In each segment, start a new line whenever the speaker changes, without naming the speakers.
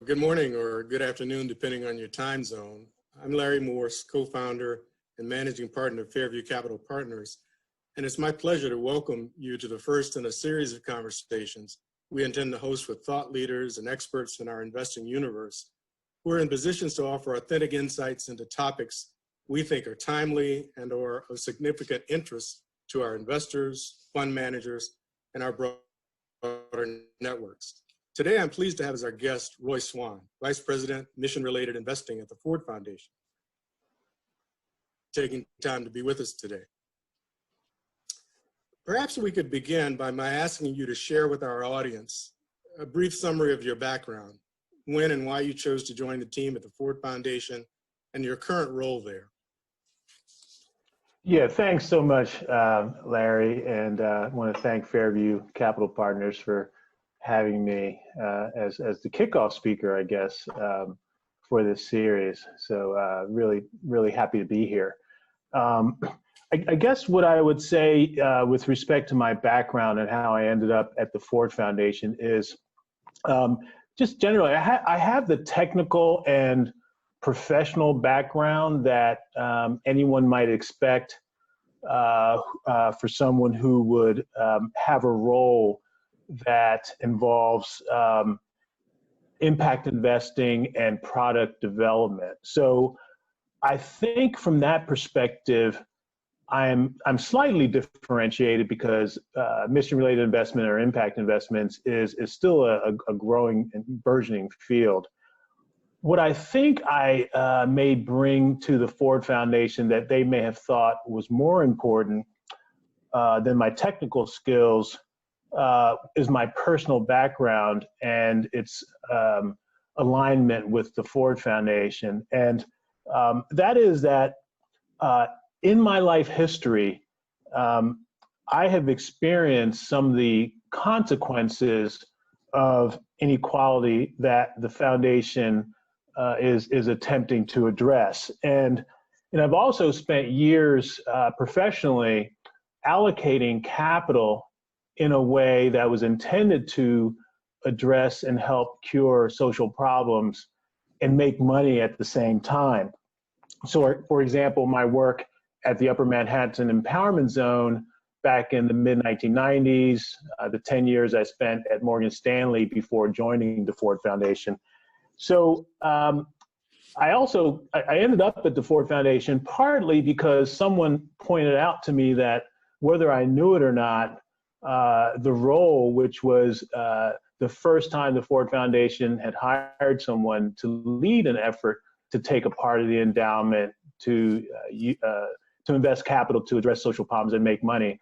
Good morning or good afternoon, depending on your time zone. I'm Larry Morse, co-founder and managing partner of Fairview Capital Partners, and it's my pleasure to welcome you to the first in a series of conversations we intend to host with thought leaders and experts in our investing universe who are in positions to offer authentic insights into topics we think are timely and or of significant interest to our investors, fund managers, and our broader networks. Today, I'm pleased to have as our guest, Roy Swan, Vice President, Mission-Related Investing at the Ford Foundation, taking time to be with us today. Perhaps we could begin by my asking you to share with our audience a brief summary of your background, when and why you chose to join the team at the Ford Foundation, and your current role there.
Yeah, thanks so much, Larry, and I want to thank Fairview Capital Partners for having me as the kickoff speaker, I guess, for this series. So really happy to be here. I guess what I would say with respect to my background and how I ended up at the Ford Foundation is just generally, I have the technical and professional background that anyone might expect for someone who would have a role that involves impact investing and product development. So I think from that perspective, I'm slightly differentiated because mission-related investment or impact investments is still a growing and burgeoning field. What I think I may bring to the Ford Foundation that they may have thought was more important than my technical skills is my personal background and its alignment with the Ford Foundation. And that is that in my life history, I have experienced some of the consequences of inequality that the foundation is attempting to address. And I've also spent years professionally allocating capital in a way that was intended to address and help cure social problems and make money at the same time. So, for example, my work at the Upper Manhattan Empowerment Zone back in the mid-1990s, the 10 years I spent at Morgan Stanley before joining the Ford Foundation. So I ended up at the Ford Foundation partly because someone pointed out to me that whether I knew it or not, the role, which was the first time the Ford Foundation had hired someone to lead an effort to take a part of the endowment to invest capital to address social problems and make money.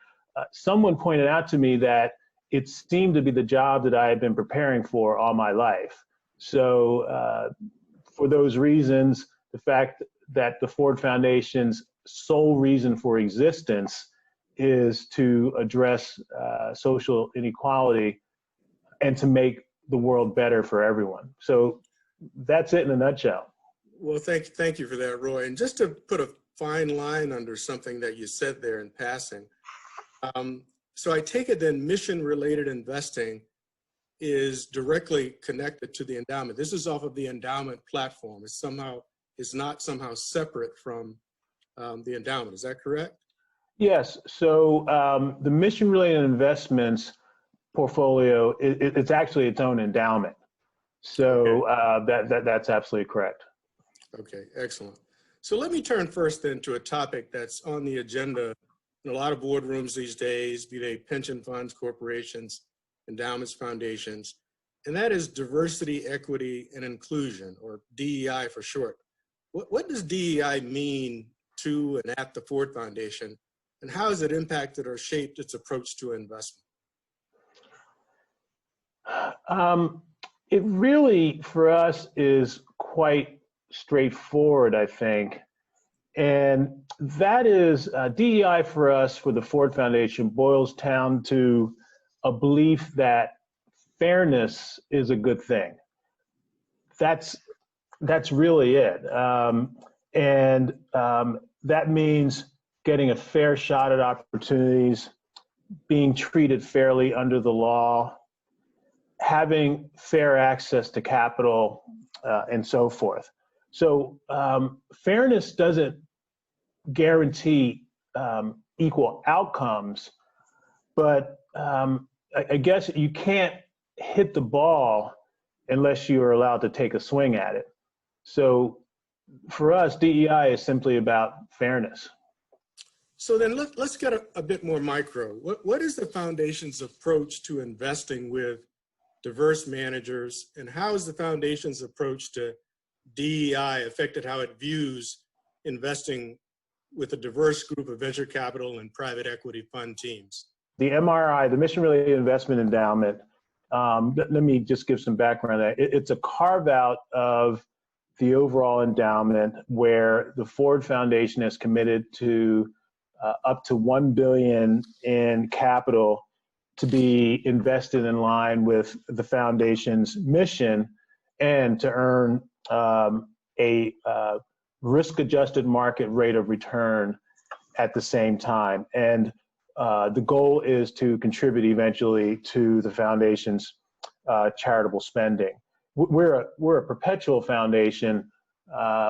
Someone pointed out to me that it seemed to be the job that I had been preparing for all my life. So for those reasons, the fact that the Ford Foundation's sole reason for existence is to address social inequality and to make the world better for everyone. So that's it in a nutshell.
Well, thank you for that, Roy. And just to put a fine line under something that you said there in passing, so I take it then mission-related investing is directly connected to the endowment. This is off of the endowment platform. It's not somehow separate from the endowment. Is that correct?
Yes. So the mission-related investments portfolio, it's actually its own endowment. So okay. That's absolutely correct.
Okay, excellent. So let me turn first then to a topic that's on the agenda in a lot of boardrooms these days, be they pension funds, corporations, endowments, foundations, and that is diversity, equity, and inclusion, or DEI for short. What does DEI mean to and at the Ford Foundation, and how has it impacted or shaped its approach to investment?
It really, for us, is quite straightforward, I think. And that is DEI for us, for the Ford Foundation, boils down to a belief that fairness is a good thing. That's really it. That means getting a fair shot at opportunities, being treated fairly under the law, having fair access to capital, and so forth. So fairness doesn't guarantee equal outcomes, but I guess you can't hit the ball unless you are allowed to take a swing at it. So for us, DEI is simply about fairness.
So then let's get a bit more micro. What is the foundation's approach to investing with diverse managers, and how has the foundation's approach to DEI affected how it views investing with a diverse group of venture capital and private equity fund teams?
The MRI, the Mission Related Investment Endowment, let me just give some background. It's a carve out of the overall endowment where the Ford Foundation has committed to up to $1 billion in capital to be invested in line with the foundation's mission and to earn a risk-adjusted market rate of return at the same time. And the goal is to contribute eventually to the foundation's charitable spending. We're a perpetual foundation,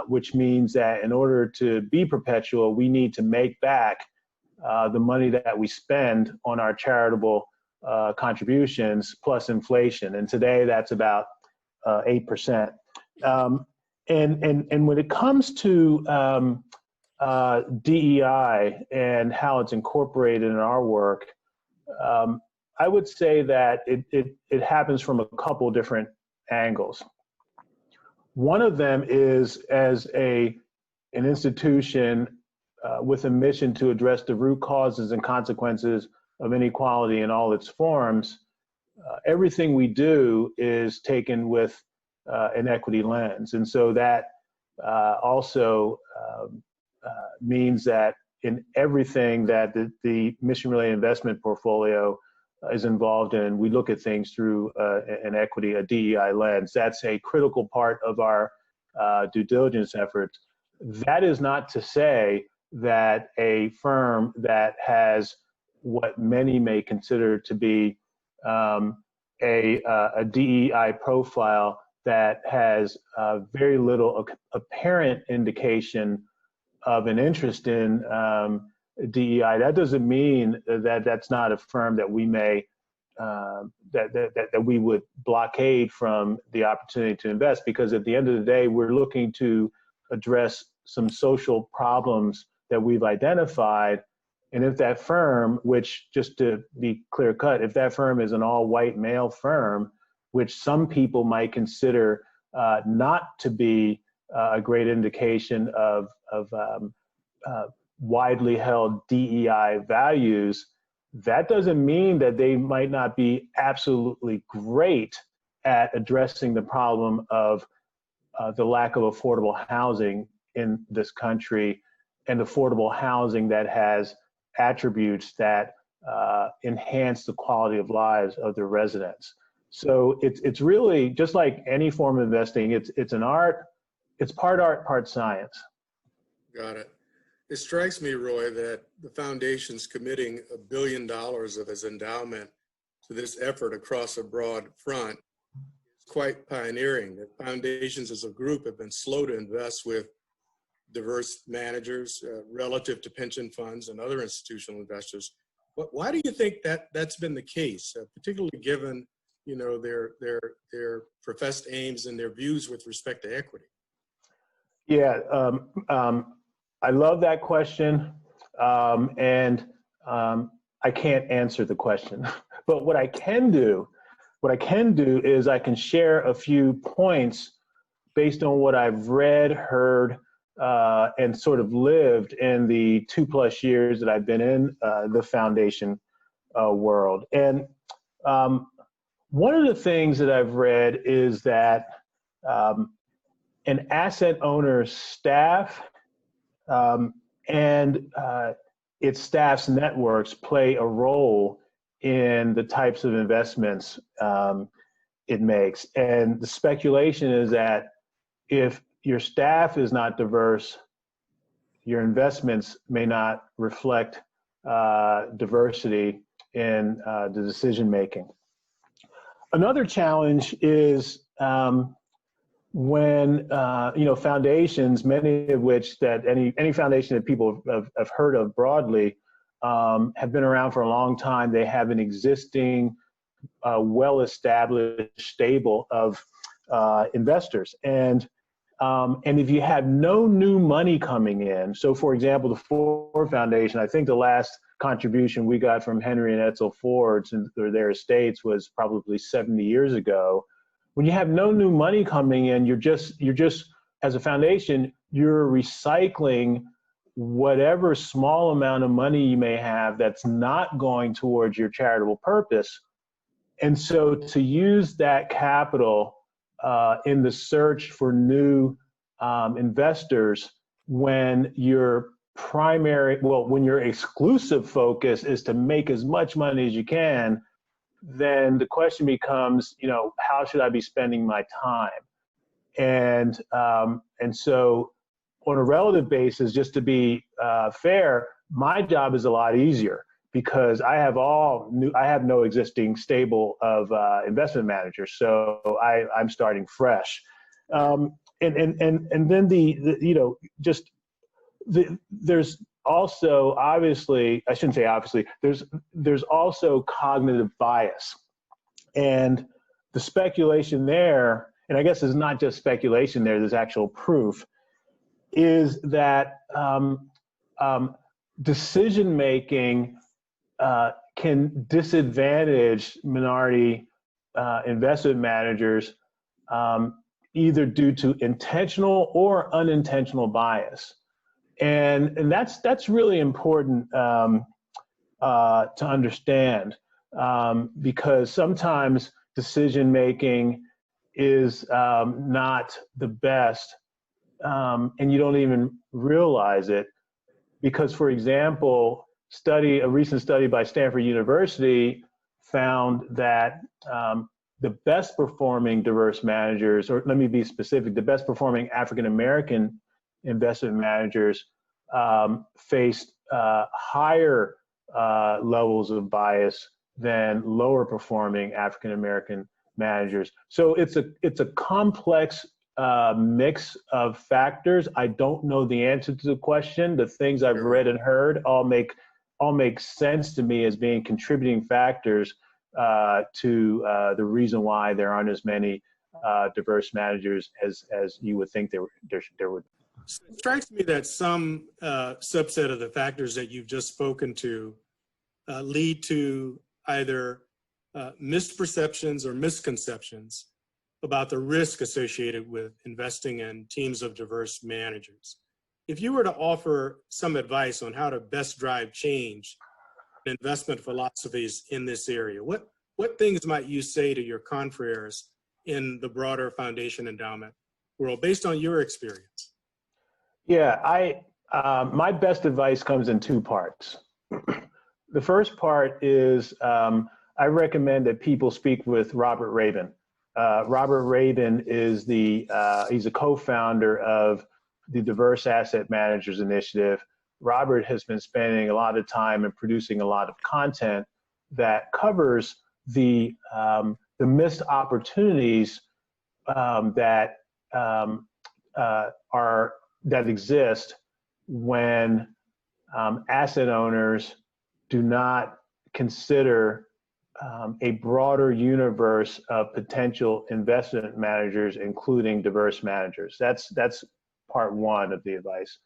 which means that in order to be perpetual, we need to make back the money that we spend on our charitable contributions plus inflation. And today that's about 8%. And when it comes to DEI and how it's incorporated in our work, I would say that it happens from a couple different angles. One of them is as an institution with a mission to address the root causes and consequences of inequality in all its forms. Everything we do is taken with an equity lens. And so that also means that in everything that the mission-related investment portfolio is involved in, we look at things through an equity, a DEI lens. That's a critical part of our due diligence efforts. That is not to say that a firm that has what many may consider to be a DEI profile that has very little apparent indication of an interest in DEI, that doesn't mean that that's not a firm that we may that we would blockade from the opportunity to invest, because at the end of the day, we're looking to address some social problems that we've identified. And if that firm, which just to be clear cut, if that firm is an all white male firm, which some people might consider not to be a great indication of widely held DEI values, that doesn't mean that they might not be absolutely great at addressing the problem of the lack of affordable housing in this country, and affordable housing that has attributes that enhance the quality of lives of the residents. So it's really just like any form of investing. It's an art. It's part art, part science.
Got it. It strikes me, Roy, that the foundation's committing $1 billion of its endowment to this effort across a broad front is quite pioneering. That foundations as a group have been slow to invest with diverse managers relative to pension funds and other institutional investors. Why do you think that that's been the case, particularly given their professed aims and their views with respect to equity?
Yeah, I love that question, and I can't answer the question. But what I can do is I can share a few points based on what I've read, heard, and sort of lived in the 2+ years that I've been in the foundation world. And one of the things that I've read is that an asset owner's staff and its staff's networks play a role in the types of investments it makes. And the speculation is that if your staff is not diverse, your investments may not reflect diversity in the decision making. Another challenge is when foundations, many of which that any foundation that people have heard of broadly, have been around for a long time. They have an existing, well-established stable of investors, and if you have no new money coming in, so for example, the Ford Foundation, I think the last contribution we got from Henry and Edsel Fords and their estates was probably 70 years ago. When you have no new money coming in, you're just as a foundation, you're recycling whatever small amount of money you may have that's not going towards your charitable purpose. And so to use that capital in the search for new investors when your exclusive focus is to make as much money as you can, then the question becomes, how should I be spending my time? And so on a relative basis, just to be fair, my job is a lot easier because I have no existing stable of investment managers, so I'm starting fresh. And then there's also, obviously, I shouldn't say obviously, there's also cognitive bias. And the speculation there, and I guess it's not just speculation there's actual proof, is that decision-making can disadvantage minority investment managers either due to intentional or unintentional bias. And that's really important to understand because sometimes decision-making is not the best and you don't even realize it because, for example, a recent study by Stanford University found that the best performing diverse managers, or let me be specific, the best performing African-American investment managers faced higher levels of bias than lower performing African-American managers. So it's a complex mix of factors. I don't know the answer to the question. The things I've read and heard all make sense to me as being contributing factors to the reason why there aren't as many diverse managers as you would think there would.
So it strikes me that some subset of the factors that you've just spoken to lead to either misperceptions or misconceptions about the risk associated with investing in teams of diverse managers. If you were to offer some advice on how to best drive change in investment philosophies in this area, what things might you say to your confreres in the broader foundation endowment world based on your experience?
Yeah, my best advice comes in two parts. The first part is I recommend that people speak with Robert Rabin. Robert Rabin is he's a co-founder of the Diverse Asset Managers Initiative. Robert has been spending a lot of time and producing a lot of content that covers the missed opportunities that exist when asset owners do not consider a broader universe of potential investment managers, including diverse managers. That's part one of the advice.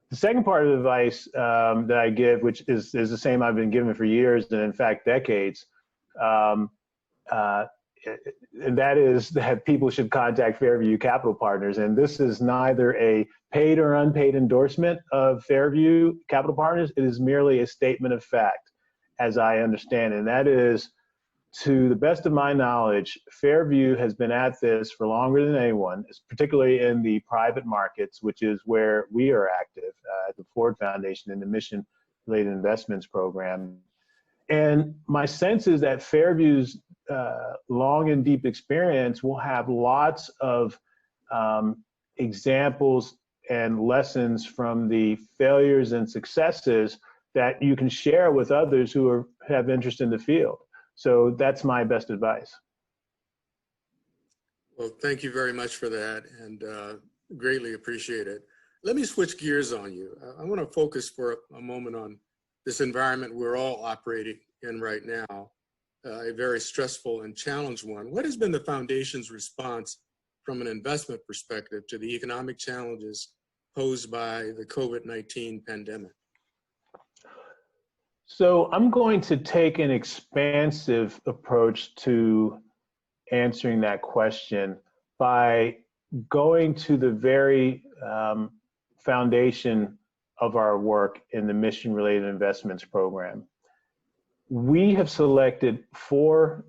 The second part of the advice that I give, which is the same I've been giving for years and in fact decades, and that is that people should contact Fairview Capital Partners. And this is neither a paid or unpaid endorsement of Fairview Capital Partners. It is merely a statement of fact, as I understand it. And that is, to the best of my knowledge, Fairview has been at this for longer than anyone, particularly in the private markets, which is where we are active at the Ford Foundation in the mission-related investments program. And my sense is that Fairview's long and deep experience will have lots of examples and lessons from the failures and successes that you can share with others who have interest in the field. So that's my best advice.
Well, thank you very much for that, and greatly appreciate it. Let me switch gears on you. I want to focus for a moment on this environment we're all operating in right now, a very stressful and challenged one. What has been the foundation's response from an investment perspective to the economic challenges posed by the COVID-19 pandemic?
So I'm going to take an expansive approach to answering that question by going to the very foundation of our work in the Mission Related Investments program. We have selected 4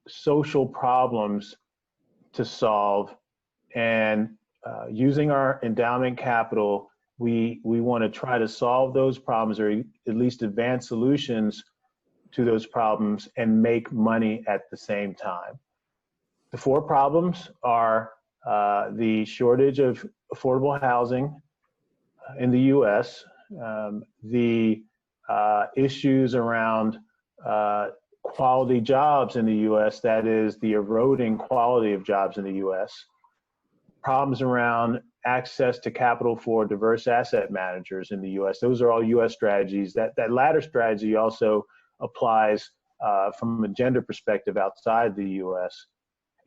social problems to solve, and using our endowment capital, we want to try to solve those problems, or at least advance solutions to those problems, and make money at the same time. The 4 problems are the shortage of affordable housing in the U.S., the issues around quality jobs in the U.S., that is, the eroding quality of jobs in the U.S., problems around access to capital for diverse asset managers in the U.S. Those are all U.S. strategies. That latter strategy also applies from a gender perspective outside the U.S.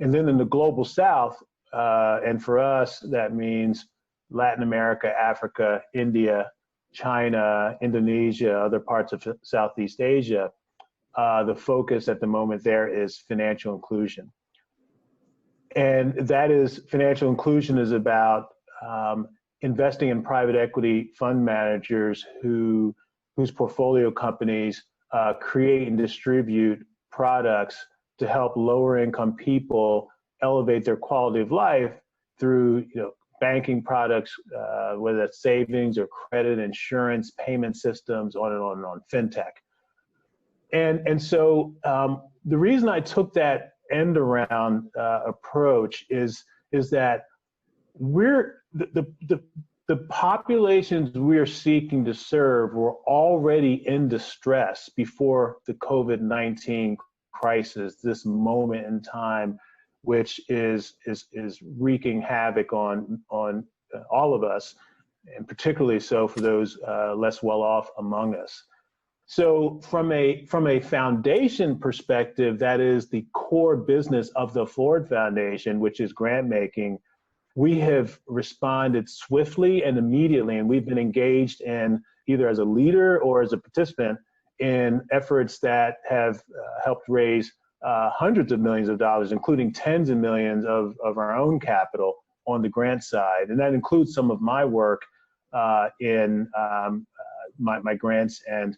And then in the global South, and for us, that means Latin America, Africa, India, China, Indonesia, other parts of Southeast Asia, the focus at the moment there is financial inclusion. And that is, financial inclusion is about investing in private equity fund managers whose portfolio companies create and distribute products to help lower income people elevate their quality of life through banking products, whether that's savings or credit, insurance, payment systems, on and on and on, fintech. And so the reason I took that end around approach is that the populations we are seeking to serve were already in distress before the COVID-19 crisis, this moment in time, which is wreaking havoc on all of us, and particularly so for those less well off among us. So from a foundation perspective, that is the core business of the Ford Foundation, which is grant making. We have responded swiftly and immediately, and we've been engaged in either as a leader or as a participant in efforts that have helped raise hundreds of millions of dollars, including tens of millions of our own capital on the grant side. And that includes some of my work in my grants and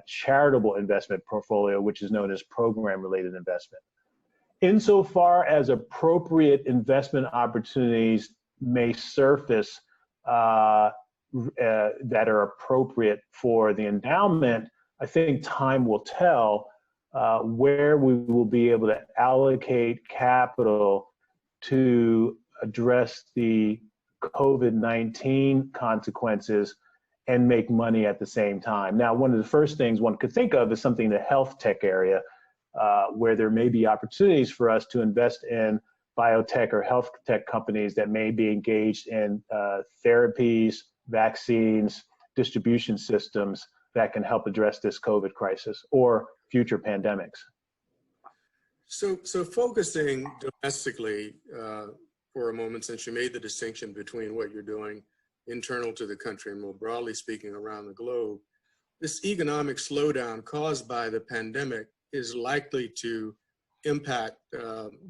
charitable investment portfolio, which is known as program-related investment. Insofar as appropriate investment opportunities may surface that are appropriate for the endowment, I think time will tell where we will be able to allocate capital to address the COVID-19 consequences and make money at the same time. Now, one of the first things one could think of is something in the health tech area, where there may be opportunities for us to invest in biotech or health tech companies that may be engaged in therapies, vaccines, distribution systems that can help address this COVID crisis or future pandemics.
So focusing domestically for a moment, since you made the distinction between what you're doing internal to the country and more broadly speaking around the globe, this economic slowdown caused by the pandemic is likely to impact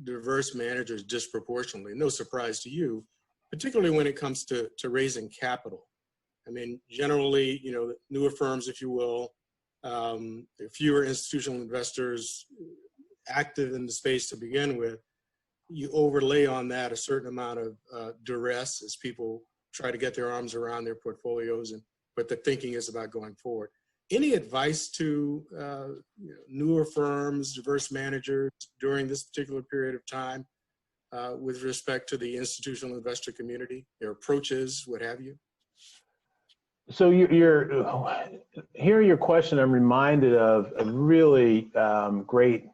diverse managers disproportionately. No surprise to you, particularly when it comes to raising capital. I mean, generally, newer firms, if you will, fewer institutional investors active in the space to begin with, you overlay on that a certain amount of duress as people try to get their arms around their portfolios, but the thinking is about going forward. Any advice to newer firms, diverse managers during this particular period of time with respect to the institutional investor community, their approaches, what have you?
So hearing your question, I'm reminded of a really great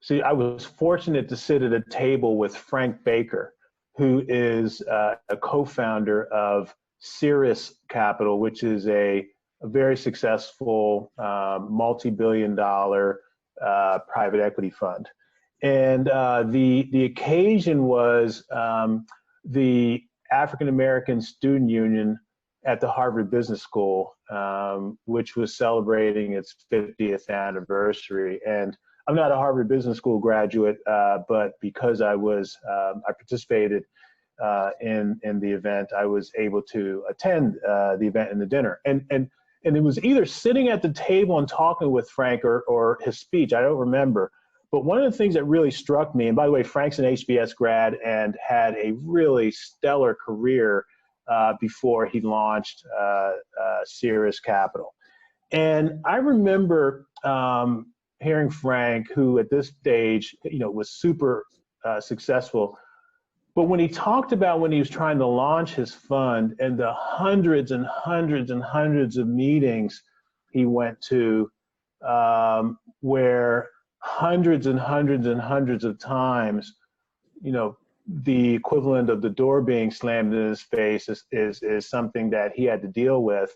See, I was fortunate to sit at a table with Frank Baker, who is a co-founder of Cirrus Capital, which is a very successful multi-billion-dollar private equity fund. And the occasion was the African American Student Union at the Harvard Business School, which was celebrating its 50th anniversary. And I'm not a Harvard Business School graduate, but because I participated in the event, I was able to attend the event and the dinner. And it was either sitting at the table and talking with Frank or his speech, I don't remember. But one of the things that really struck me, and by the way, Frank's an HBS grad and had a really stellar career before he launched Cirrus Capital. And I remember hearing Frank, who at this stage, was super successful. But when he talked about when he was trying to launch his fund and the hundreds and hundreds and hundreds of meetings he went to, where hundreds and hundreds and hundreds of times, the equivalent of the door being slammed in his face is something that he had to deal with.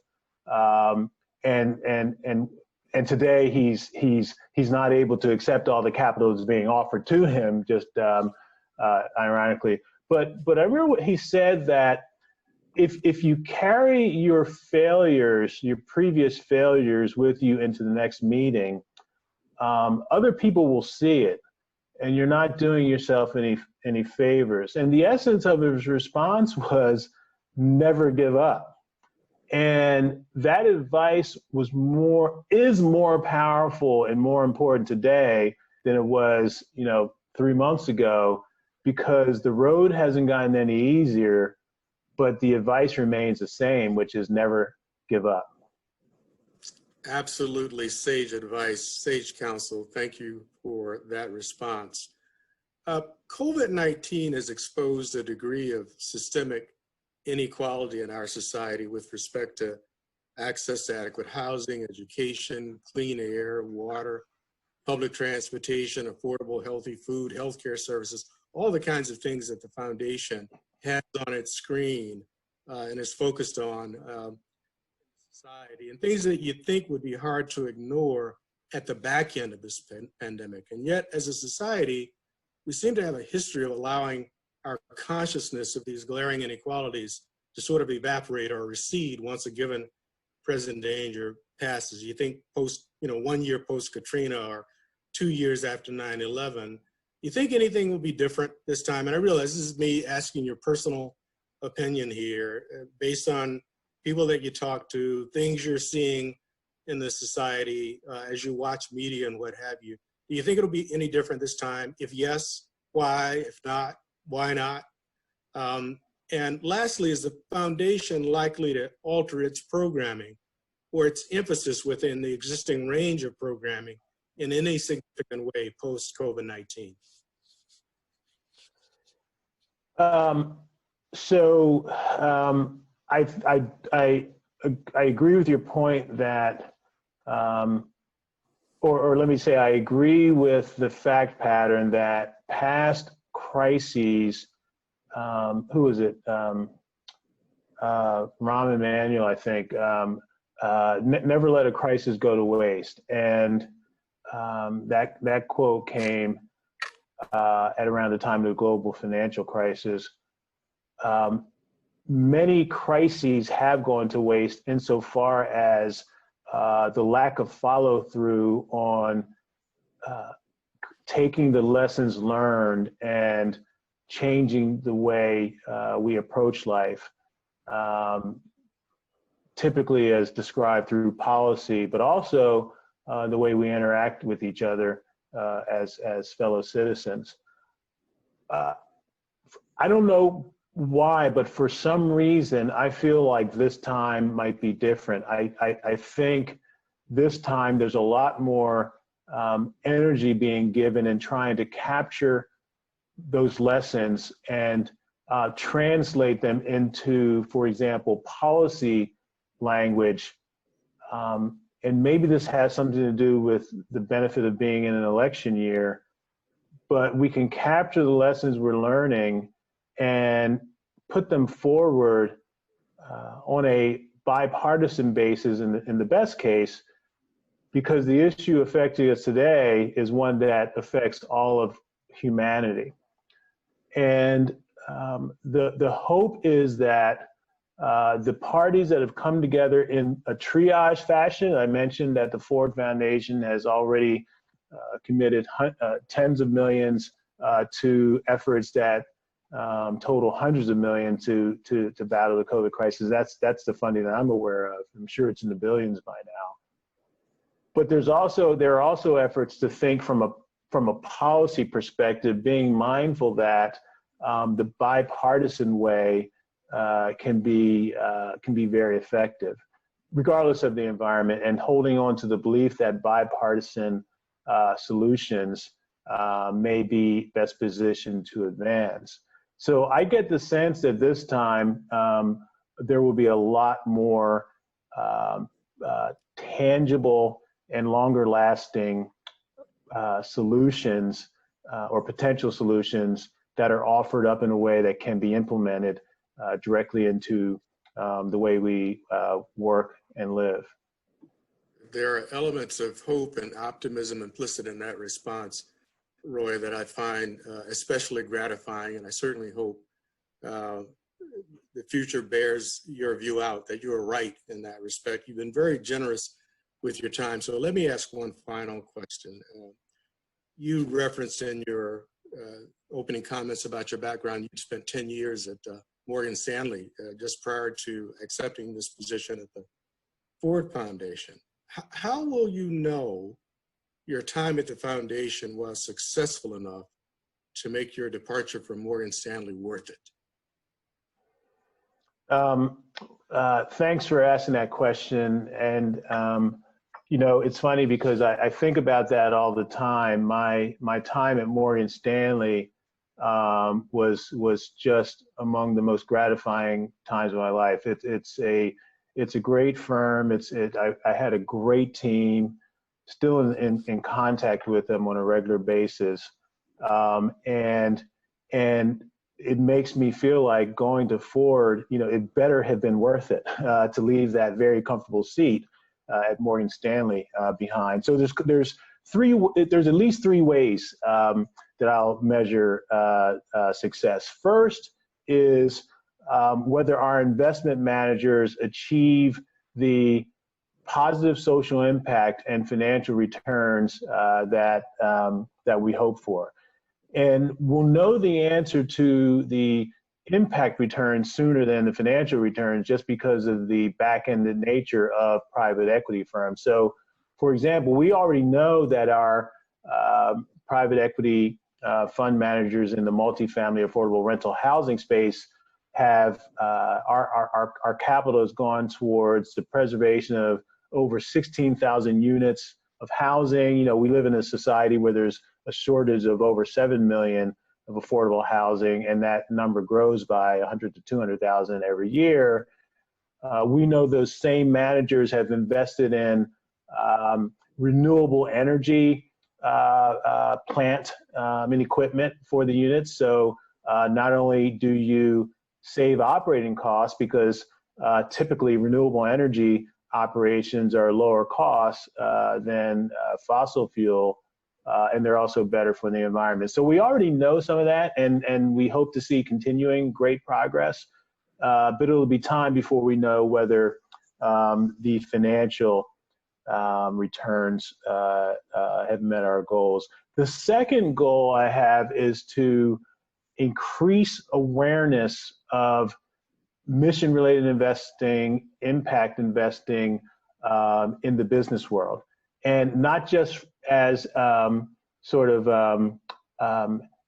And today he's not able to accept all the capital that's being offered to him, just ironically. But I remember what he said, that if you carry your failures, your previous failures with you into the next meeting, other people will see it, and you're not doing yourself any favors. And the essence of his response was never give up. And that advice is more powerful and more important today than it was, 3 months ago, because the road hasn't gotten any easier, but the advice remains the same, which is never give up.
Absolutely sage advice, sage counsel. Thank you for that response. COVID-19 has exposed a degree of systemic inequality in our society with respect to access to adequate housing, education, clean air, water, public transportation, affordable, healthy food, healthcare services, all the kinds of things that the foundation has on its screen and is focused on society, and things that you'd think would be hard to ignore at the back end of this pandemic. And yet, as a society, we seem to have a history of allowing our consciousness of these glaring inequalities to sort of evaporate or recede once a given present danger passes. You think 1 year post Katrina or 2 years after 9/11, you think anything will be different this time? And I realize this is me asking your personal opinion here, based on people that you talk to, things you're seeing in the society as you watch media and what have you. Do you think it'll be any different this time? If yes, why? If not, why not? And lastly, is the foundation likely to alter its programming or its emphasis within the existing range of programming in any significant way post-COVID-19?
I agree with your point that, or let me say, I agree with the fact pattern that past crises, who was it? Rahm Emanuel, I think, never let a crisis go to waste. And that quote came at around the time of the global financial crisis. Many crises have gone to waste insofar as the lack of follow through on taking the lessons learned and changing the way we approach life, typically as described through policy, but also the way we interact with each other as fellow citizens. I don't know why, but for some reason, I feel like this time might be different. I think this time there's a lot more energy being given in trying to capture those lessons and translate them into, for example, policy language. And maybe this has something to do with the benefit of being in an election year. but we can capture the lessons we're learning and put them forward on a bipartisan basis in the best case, because the issue affecting us today is one that affects all of humanity. And the hope is that the parties that have come together in a triage fashion, I mentioned that the Ford Foundation has already committed tens of millions to efforts that total hundreds of millions to battle the COVID crisis. That's the funding that I'm aware of. I'm sure it's in the billions by now. But there are also efforts to think from a policy perspective, being mindful that the bipartisan way can be very effective, regardless of the environment, and holding on to the belief that bipartisan solutions may be best positioned to advance. So I get the sense that this time there will be a lot more tangible and longer lasting solutions or potential solutions that are offered up in a way that can be implemented directly into the way we work and live.
There are elements of hope and optimism implicit in that response, Roy, that I find especially gratifying, and I certainly hope the future bears your view out, that you are right in that respect. You've been very generous with your time. So let me ask one final question. You referenced in your opening comments about your background, you spent 10 years at Morgan Stanley just prior to accepting this position at the Ford Foundation. How will you know your time at the foundation was successful enough to make your departure from Morgan Stanley worth it?
Thanks for asking that question. And, you know, it's funny because I think about that all the time. My time at Morgan Stanley was just among the most gratifying times of my life. It's a great firm. I had a great team, still in contact with them on a regular basis. And it makes me feel like going to Ford, you know, it better have been worth it to leave that very comfortable seat at Morgan Stanley behind. So there's at least three ways that I'll measure success. First is whether our investment managers achieve the positive social impact and financial returns that we hope for. And we'll know the answer to the impact returns sooner than the financial returns just because of the back-ended nature of private equity firms. So, for example, we already know that our private equity fund managers in the multifamily affordable rental housing space have our capital has gone towards the preservation of over 16,000 units of housing. You know, we live in a society where there's a shortage of over 7 million of affordable housing, and that number grows by 100 to 200,000 every year. We know those same managers have invested in renewable energy plant and equipment for the units. So not only do you save operating costs, because typically renewable energy operations are lower costs than fossil fuel, and they're also better for the environment. So we already know some of that, and we hope to see continuing great progress, but it'll be time before we know whether the financial returns have met our goals. The second goal I have is to increase awareness of mission-related investing, impact investing in the business world, and not just as sort of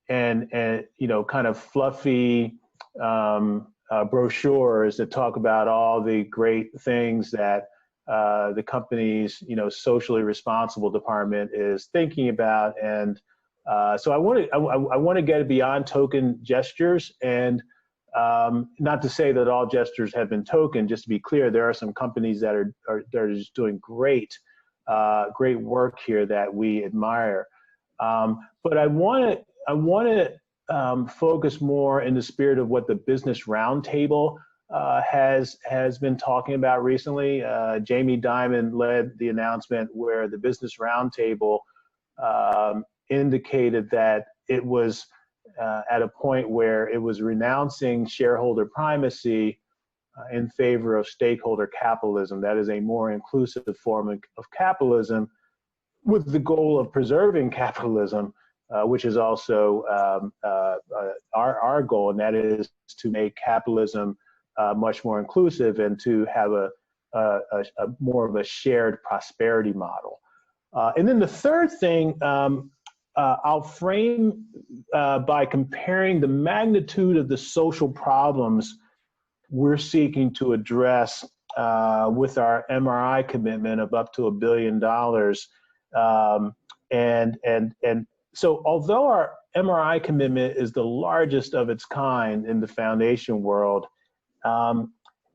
and you know, kind of fluffy brochures that talk about all the great things that the company's, you know, socially responsible department is thinking about. And so I want to get beyond token gestures, and not to say that all gestures have been token. Just to be clear, there are some companies that are just doing great work here that we admire. But I want I want to focus more in the spirit of what the Business Roundtable has been talking about recently. Jamie Dimon led the announcement where the Business Roundtable indicated that it was at a point where it was renouncing shareholder primacy in favor of stakeholder capitalism. That is a more inclusive form of capitalism with the goal of preserving capitalism, which is also our goal, and that is to make capitalism much more inclusive and to have a more of a shared prosperity model. And then the third thing I'll frame by comparing the magnitude of the social problems we're seeking to address with our MRI commitment of up to $1 billion. So although our MRI commitment is the largest of its kind in the foundation world,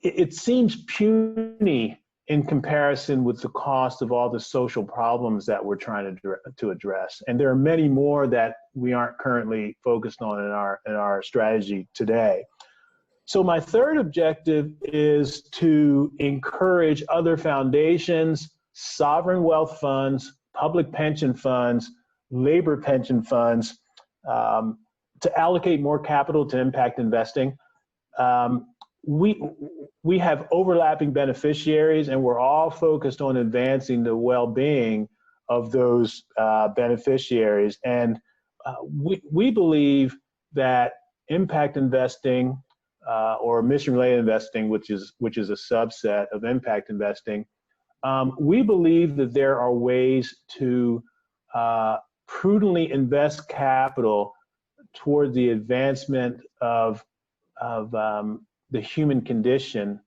it seems puny in comparison with the cost of all the social problems that we're trying to address. And there are many more that we aren't currently focused on in our strategy today. So my third objective is to encourage other foundations, sovereign wealth funds, public pension funds, labor pension funds, to allocate more capital to impact investing. We have overlapping beneficiaries, and we're all focused on advancing the well-being of those beneficiaries. And we believe that impact investing or mission-related investing, which is a subset of impact investing, we believe that there are ways to prudently invest capital toward the advancement of the human condition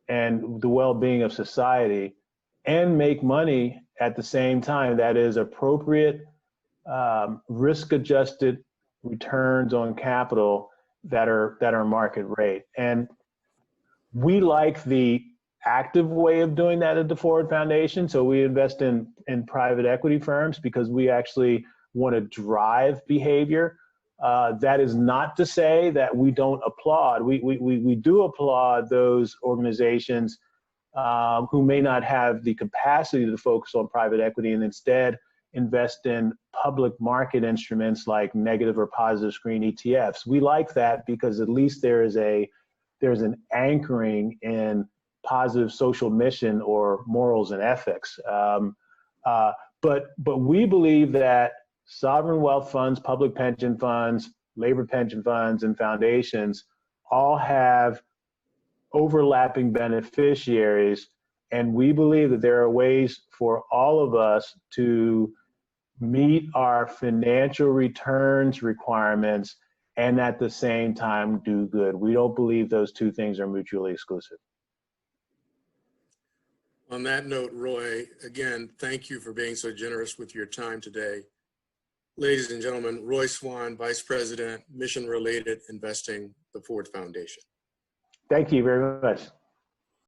and the well-being of society, and make money at the same time. That is appropriate risk-adjusted returns on capital that are market rate. And we like the active way of doing that at the Ford Foundation. So we invest in private equity firms because we actually want to drive behavior. That is not to say that we don't applaud. We do applaud those organizations who may not have the capacity to focus on private equity and instead invest in public market instruments like negative or positive screen ETFs. We like that because at least there's an anchoring in positive social mission or morals and ethics. But we believe that sovereign wealth funds, public pension funds, labor pension funds, and foundations all have overlapping beneficiaries. And we believe that there are ways for all of us to meet our financial returns requirements and at the same time do good. We don't believe those two things are mutually exclusive.
On that note, Roy, again, thank you for being so generous with your time today. Ladies and gentlemen, Roy Swan, Vice President, Mission Related Investing, the Ford Foundation.
Thank you very much.